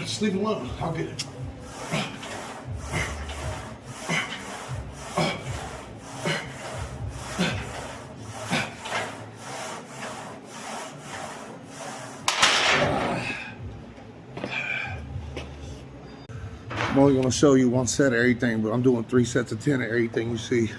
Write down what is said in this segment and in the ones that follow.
Just leave it alone. I'll get it. I'm only gonna show you one set of everything, but I'm doing 3 sets of 10 of everything you see.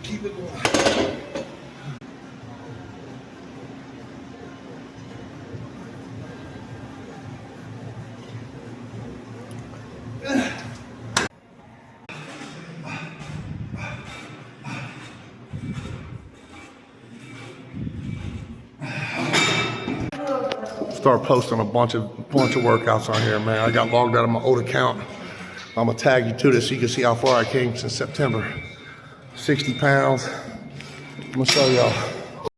Keep it going. Start posting a bunch of workouts on here, man. I got logged out of my old account. I'm gonna tag you to this so you can see how far I came since September. 60 pounds. I'm gonna show y'all.